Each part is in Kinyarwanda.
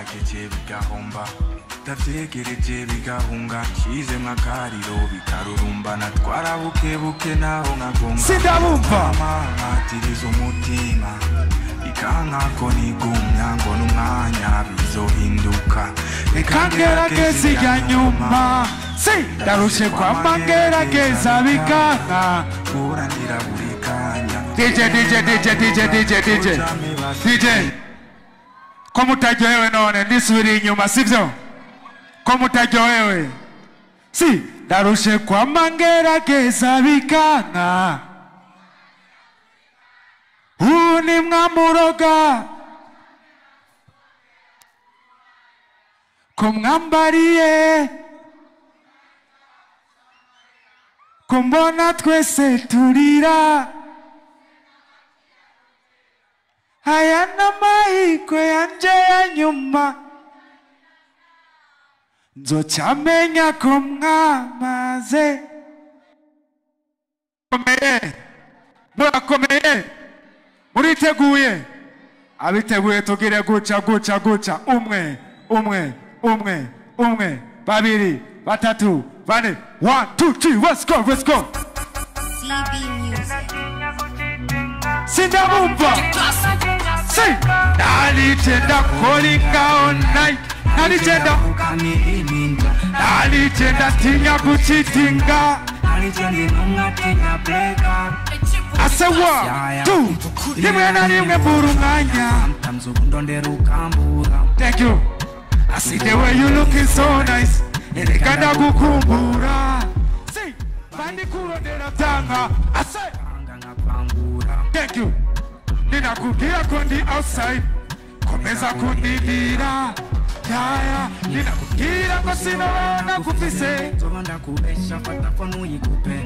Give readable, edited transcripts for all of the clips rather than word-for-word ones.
nagerageje bigahomba ndavyegereje bigahunga shize mwakariro bikarurumbana twarabukebuke naho nkagonga sindabumva matirizo umutima ikankako nigumya ngo n'umwanya bizohinduka reka ngerageze ijya nyuma ndarushe kwama ngerageza bikanka kurandira buri kanya DJ ko mutaryohewe none ndisubira inyuma sivyo ko mutaryohewe ndarushe kwama ngerageza bikanka ni mwamuroga ko mwambariye ko mbona twese turira aya n'amahirwe yanje ya nyuma nzocamenya ko mwamaze murakomeye muriteguye abiteguye tugire guca umwe babiri batatu bane 1 2 3 let's go CB Music sindabumva nalitenda kolinga online nalitenda tinya kuchitinga ase 1 2 rimwe na rimwe burunganya thank you I see the way you looking so nice Erekanda kukumbura Bandi kurondera tanga ase thank you Nina kugira kondi outside Komeza kundidira Yaya Nina kugira kwa sinawana kufise Tovanda kubesha fata kono yikupe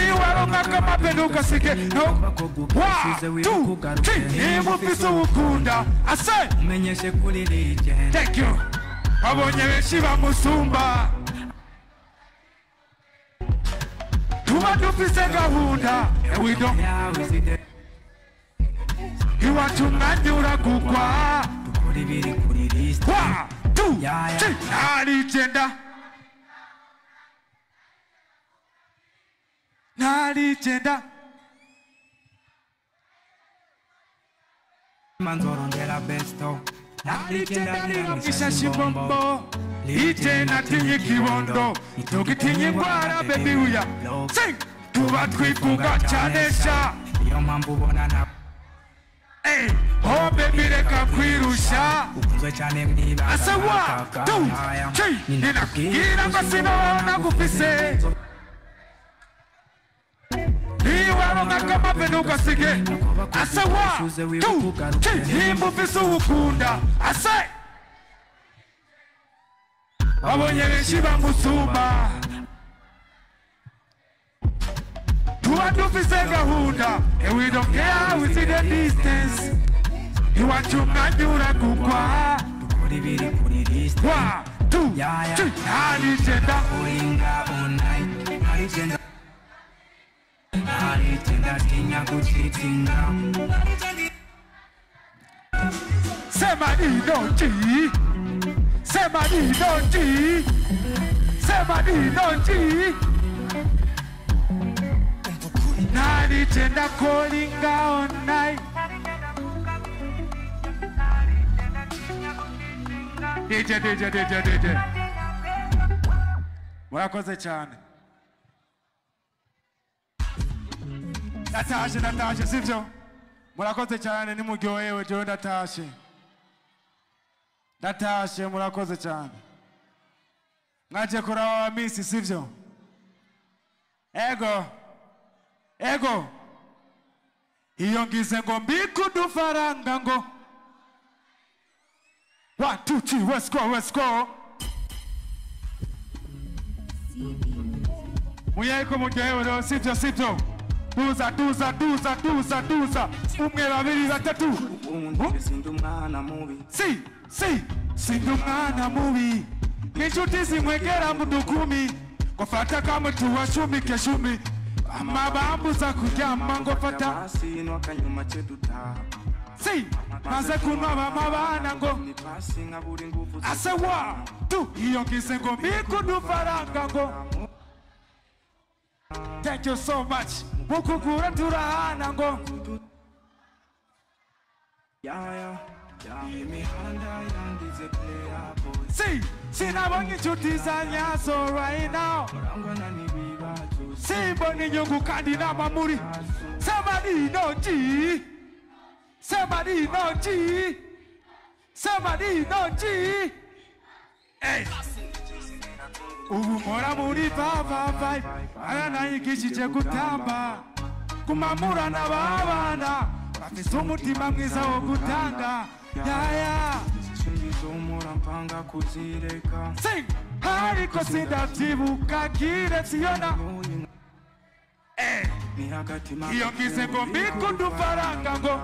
Iwaronga kama penuka sike No 1 2 3 Imufisu ukunda ase Umenyeshe kulilije thank you Abonye benshi bamusumba Tuba dufise gahunda and we don't Iwacu mwanyura kukwa Tukuri biri kuri list 1 2 3 Naligenda Manzorondela besto Naligenda nilokisha shibombo Ligenda tinye kibondo Tukitinye mbara baby uya Sing! Tuba twifunga chanesha Iyo mambu bonana Hey! Oh baby reka kwirusha Ukunzwe chane mniba Asa 1 2 3 Ninakugira kwa sinaona kufise Iwaronga kama penuka sige Asa 1 2 3 Imufisu ukunda Asa Abonye benshi bamusumba Tuba dufise gahunda And we don't care we see the distance Iwacu mwanyura kukwa Tukuri biri kuri distance 1 2 3 Naligenda Olinga online Naligenda Naligenda tinya kuchitinga Sema ninoji Sema ninoji Sema ninoji Naligenda kolinga online DJ Murakoze cyane Natashe sivyo Murakoze cyane nimuryohewe jewe Natashe murakoze cyane Mwaje kurawa misi sivyo Ego Iyo ngize ngo mbikudufaranga ngo 1 2 3 let's go Muyeko muryohewe rero sivyo Tuza umwe babiri batatu Sindumwana mubi Sindumwana mubi Nishuti zimwegera mudukumi Kufata kama tuwashumi keshumi Amabambu za kuryama ngo fata Asino akanyuma chetuta See, maze kunwa bamabana ngo. I say one, two, iyo kisengo mikudu faranga ngo. Thank you so much. Mukugura turahana ngo. See, sinabonye inshuti zanyazo right now. Simboni nyungu kandi n'amamuri. Somebody no G. Somebody no G. Somebody no G. Hey. Ubu mora muri vibe. Aranayigishije gutamba. Kumamura n'ababana. Bafise umutima mwiza wo gutanga. Yeah. Sing. Hariko sindavyibuka kiretse yona. Iyo kisengo mikudu faranga ngo.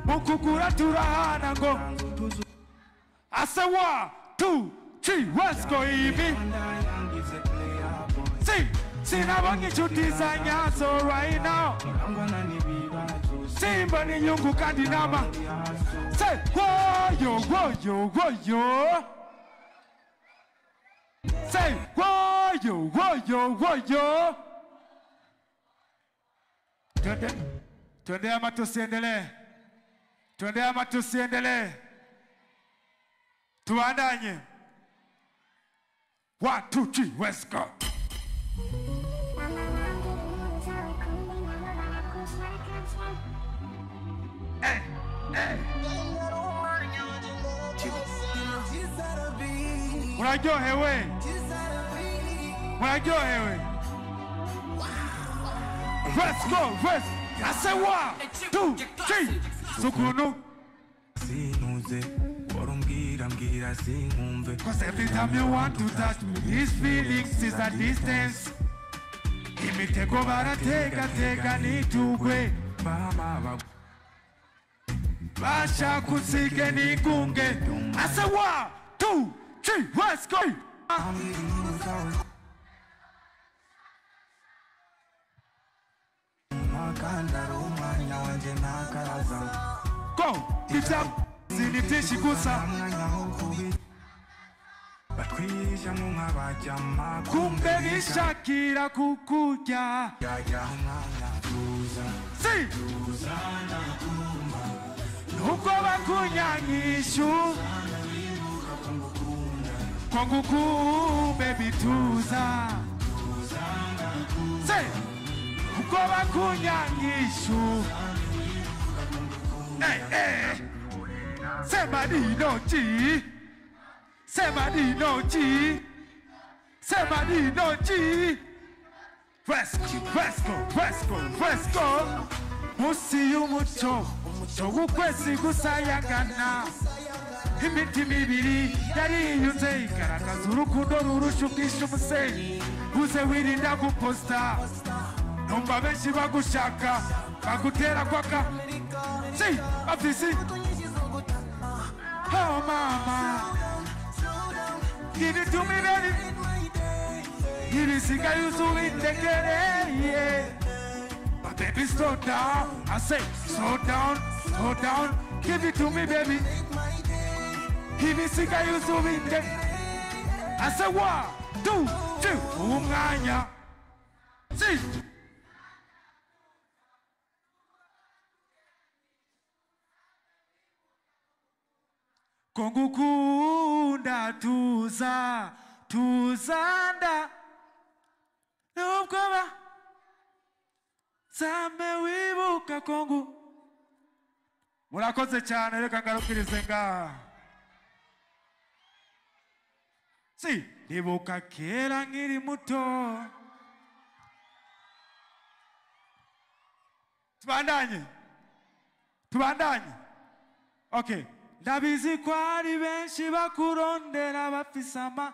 Mukugura turahana ngo. I say 1, 2, 3, let's go Evie. Sing. Sinabonye inshuti zanyazo right now. Simboni nyungu kandi nama. Say woyo. Say woyo. Twende ama tusiendelee. Tuandanye. 1, 2, 3, let's go. Hey. Murajohewe. Let's go. I say 1, 2, 3. Sukunu. Sinuze. Mbwira sinkumve. Cause every time you want to touch me, these feelings is a distance. Imitego baratega nitugwe. Basha kusige nigunge. I say 1, 2, 3, let's go. Go, it's up. Sinitishi kusa. Kumbe nishakira kukuja. Si nuko bakunyangishu Kongu baby tuza. Si nuko bakunyangishu. Hey. Somebody no G. Let's go. Musi umuco ukwezi gusayangana. Imiti mibiri yariyunze igaragaza urukundo rurushukisha umusenyi. Uze wirinda guposta. Numva benshi bagushaka bagutera kwaka. Si afisi. Oh mama, give it to me, baby. Give it to me, take it, But baby, slow down. I say, slow down. Give it to me, baby. Give it to me, take it. I say 1, 2, 3. Umanya. See. Kongukunda tuzanda Nubwoba Zame wibuka kongu. Murakoze cyane reka ngarukirize ngaha. Si ndibuka kera nkiri muto. Tubandanye. Okay. Ndabizi ko ari benshi bakurondera bafisama.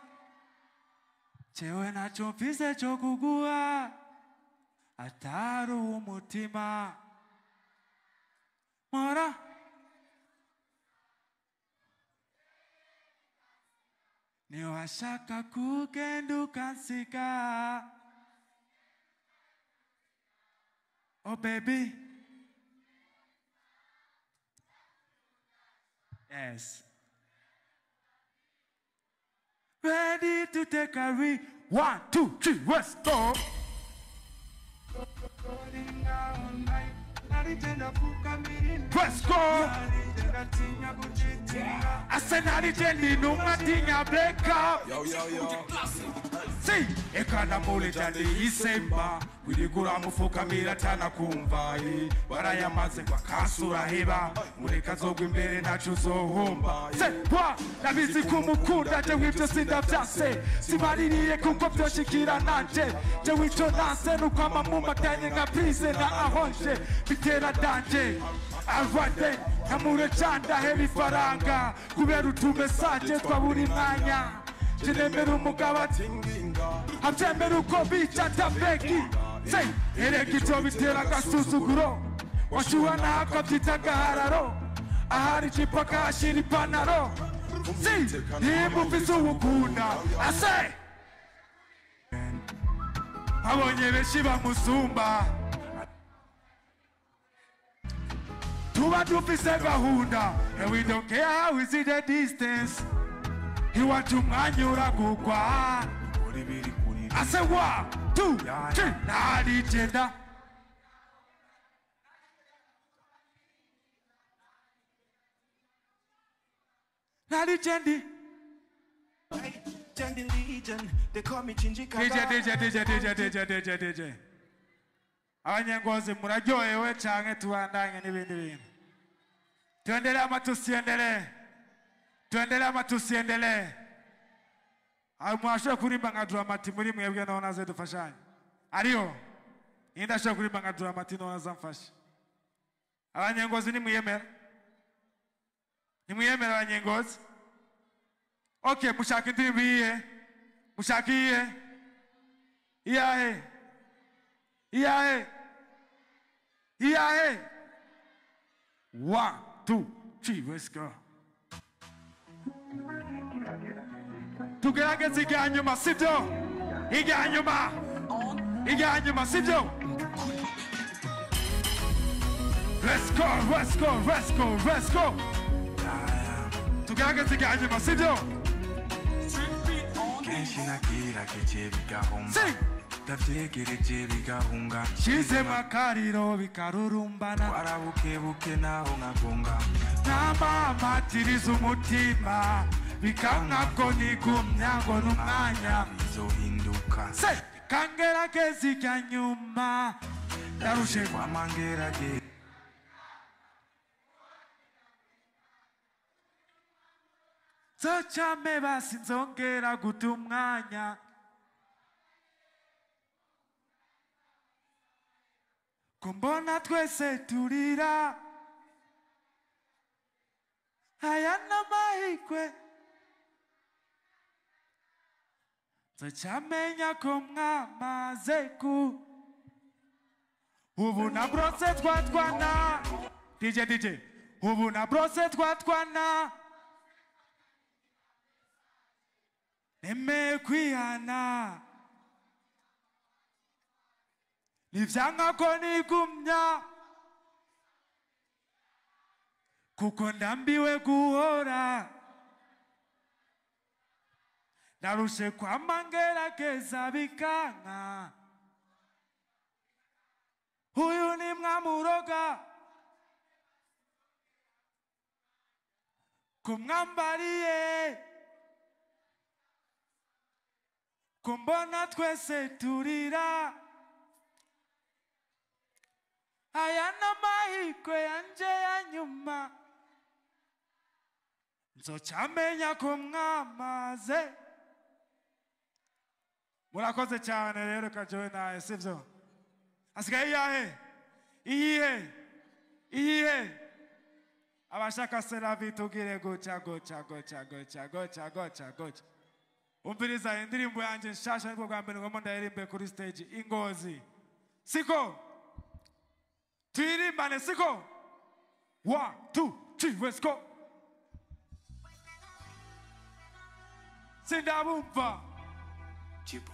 Chewe nacho mfise cyo kuguha. Atari umutima. Mora. Niyo ashaka kugenda ukansika. Oh baby, Yes. Ready to take a read. 1, 2, 3, let's go. Let's go. I said, Nari Jenny, no Matinha, break up. Yo. See, ekana mole jandi isemba Kuligura mufuka mira tana kumvai Barayamaze kwa kasura heba Mureka zogwe mbere nacho zohomba Se, wa, nabizi kumukunda Je wivyo sinda vyase Simaririye kuko vyoshikira nanje Je wivyo nase nukama mumatanye nga prize na ahonje Bitera danje Alwande, namure chanda hevi faranga Kuberu tumesaje twa buri mwanya Jinemera umugaba Habyemera uko bica tabeki Say, erekito bitera agasuzuguro Washuha nako abyita agahararo Ahari icipaka hashira ipantaro Si, nimba ufise uwukunda Ase Abonye benshi bamusumba Tuba dufise gahunda And we don't care how is it the distance Iwacu umwanyura kugwa I said 1, 2, 3 Nari Jenda Nari Jendi Jendi Legion, they call me Chinji DJ Abanyengozi muraryohewe canke tubandanye n'ibindi bintu Tuendelee ama tusiendelee Tuendelee ama tusiendelee Mwashobora kurimba nka Dramati muri mwebwe naho naze dufashanye Ariyo Inda ashobora kurimba nka Dramati naho nazamfasha Abanyengozi nimwiyemera Nimwiyemera abanyengozi Okay, mushaka indirimbo iyihe Mushaka iyihe Iyahe Iyahe Iyahe 1, 2, 3, let's go Tugerageze ijya nyuma sibyo Ijya nyuma sibyo Let's go Tugerageze ijya nyuma sibyo Kenshi nakira kiche bigahomba Davyegereje bigahunga Shize makariro bikarurumbana Warabukebuke naho nkagonga Namamatiriza umutima Bikangako nigumya ngo n'umwanya Bizohinduka Se, kangerageze ijya nyuma Narushe Wamangerage Zocame basi nzongera guta umwanya Kumbona twese turira Aya n'amahirwe Zocamenya ko mwamaze ku Ubu na brose twatwana DJ Ubu na brose twatwana Neme kwihana Nivyanka ko nigumya Kuko ndambiwe guhora Narushe kwama ngerageza bikanka Uyu ni mwamuroga Kumwambariye Kumbona twese turira Aya n'amahirwe yanje ya nyuma Nzocamenya ko mwamaze Murakoze cyane rero kajowe naye sivyo Asigaye iyihe Abashaka seravi tugire gocha Umpiriza indirimbo yanje nshasha nibwo bwa mbere ngomba ndayirimbe kuri stage Ingozi Siko Tuyirimbane siko 1, 2, 3, let's go Sindabumva Chipo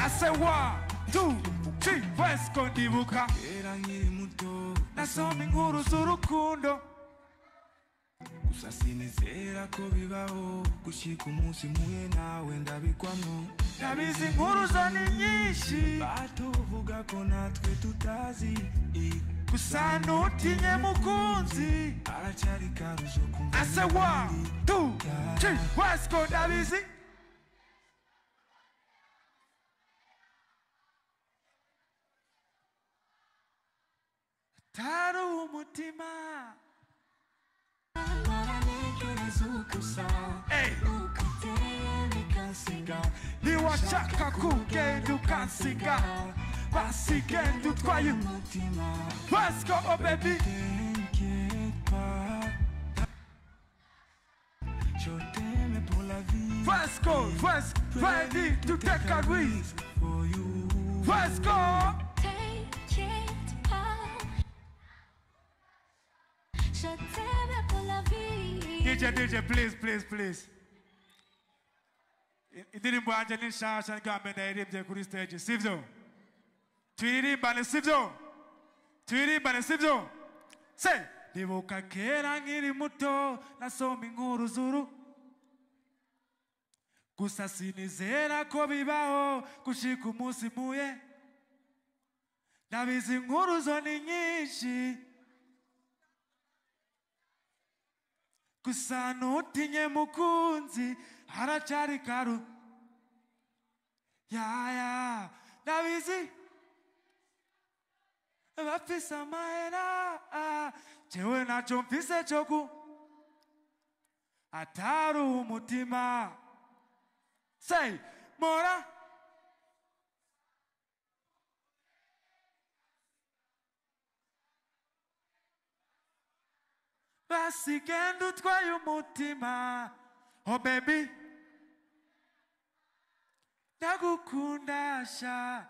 I say 1, 2, 3, let's go ndibuka Era nkiri muto nasoma inkuru z'urukundo gusa sinizera ko bibaho gushika umunsi muye nawe ndabikwamwo ndabizi inkuru zo ni nyinshi batuvuga ko natwe tutazi gusa ntutinye mukunzi aracyari karuzo kumva I say 1, 2, 3 let's go ndabizi taru umutima hey niwashaka kugenda ukansiga basigenda utwaye umutima let's go oh baby let's go ready to take a risk for you let's go Take it all. Je t'aime pour la vie. DJ please indirimbo yanje ni nshasha ngambe ndayirimbye kuri stage sivyo twiririmbane sivyo say ndibuka kera nkiri muto nasoma inkuru z'uru gusa sinizera ko bibaho gushika umunsi muye ndabizi inkuru zo ni nyinshi gusa ntutinye mukunzi haracyari karu ya ndabizi bafise amahera jewe naco mfise cyo atari umutima say mora basigenda utwaye umutima oh baby ndagukunda sha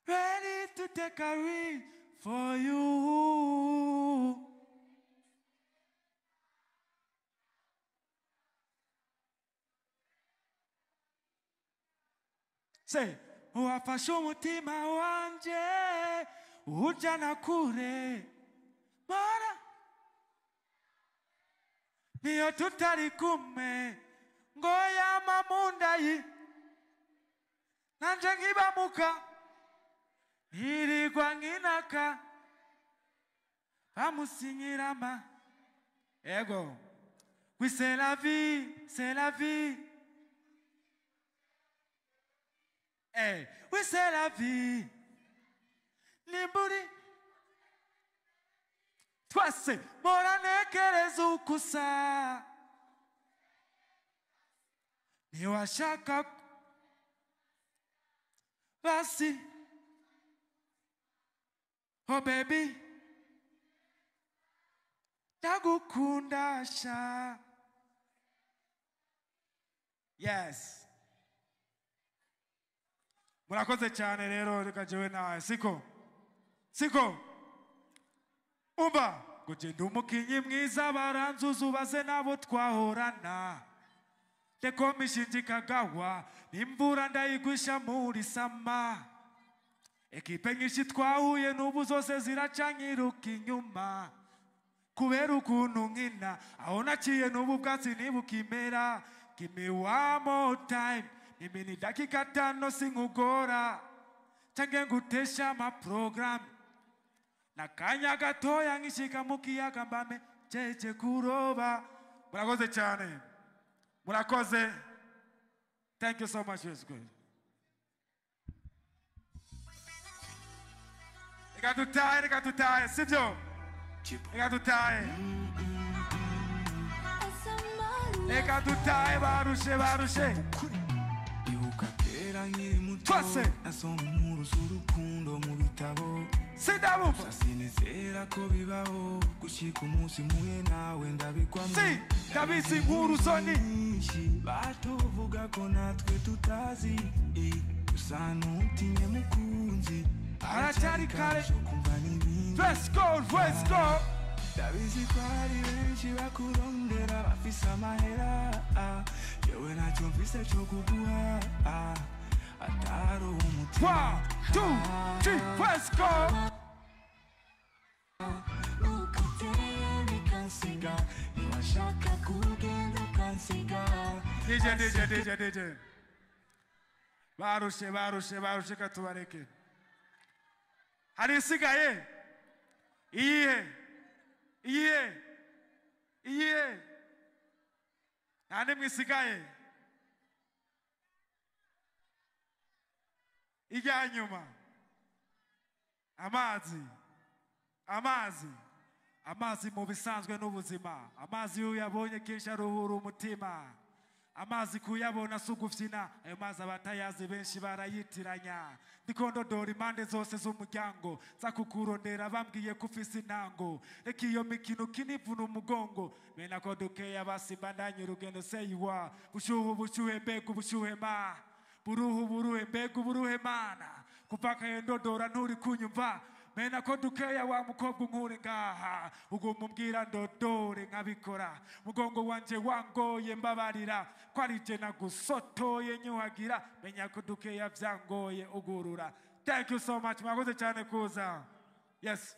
ready to take a risk for you say wafashe umutima wanje ujana kure mara niyo tutari kumwe ngo yama mundayi nanje nkibamuka nirigwa nkinaka bamusinyirama ego oui c'est la vie hey oui c'est la vie nimburi twase moranekereza ukusa niwashaka basi oh baby ndagukunda sha yes murakoze cyane rero reka jewe nawe siko umva gugenda umukinyi mwiza baranzuza ubaze nabo twahorana teko mishinji kagawa imvura ndayigwisha muri sama ekipe nyinshi twahuye n'ubu zose ziracanyiruka inyuma kubera ukuntu nkina aho naciye n'ubu bwatsi nibukimera give me one more time imini dakika 5 sinkugora cange ngutesha amaprogram nakanya gatoya nkishika mu kiyaga mbame jeje kuroba murakoze cyane murakoze thank you so much it's good Reka tutaye sivyo reka tutaye barushe twase nasoma inkuru z'urukundo mu bitabo sidabumva sinizera ko bibaho gushika umunsi muye nawe ndabikwamwo si ndabizi inkuru zo ni nyinshi batuvuga ko natwe tutazi gusa ntutinye mukunzi haracyari kare kumva n'ibindi let's go ndabizi ko hari benshi bakurondera bafise amahera yewe nacyo mfise cyo kuguha atari umutima 1, 2, 3, let's go. DJ. Barushe katubareke. Hari isigaye? Iye. Nande mwisigaye? Ijya nyuma. Amazi mu bisanzwe n'ubuzima. Amazi uyabonye kenshi aruhura umutima. Amazi kuyabona sugufyina. Ayo mazi abatayazi benshi barayitiranya. Ndikondodora impande zose z'umuryango. Zakukurondera bambwiye kufise intango. Reka iyo mikino kinivuna umugongo. Mena ko dukeya basimba ndanye urugendo seyiwa. Bushuhe mbega ubushuhe ma. Buruhe mbega uburuhe mana. Kupaka yendodora nturi kunyumva. Mena ko dukeya wa mukobwa unkure ngaha. Ugumumbwira ndodore nkabikora. Mugongo wanje wangoye mbabarira. Kwarije nagusotoye nyuhagira. Menya ko dukeya vyangoye ugurura. Thank you so much. Mwakoze cyane kuza. Yes.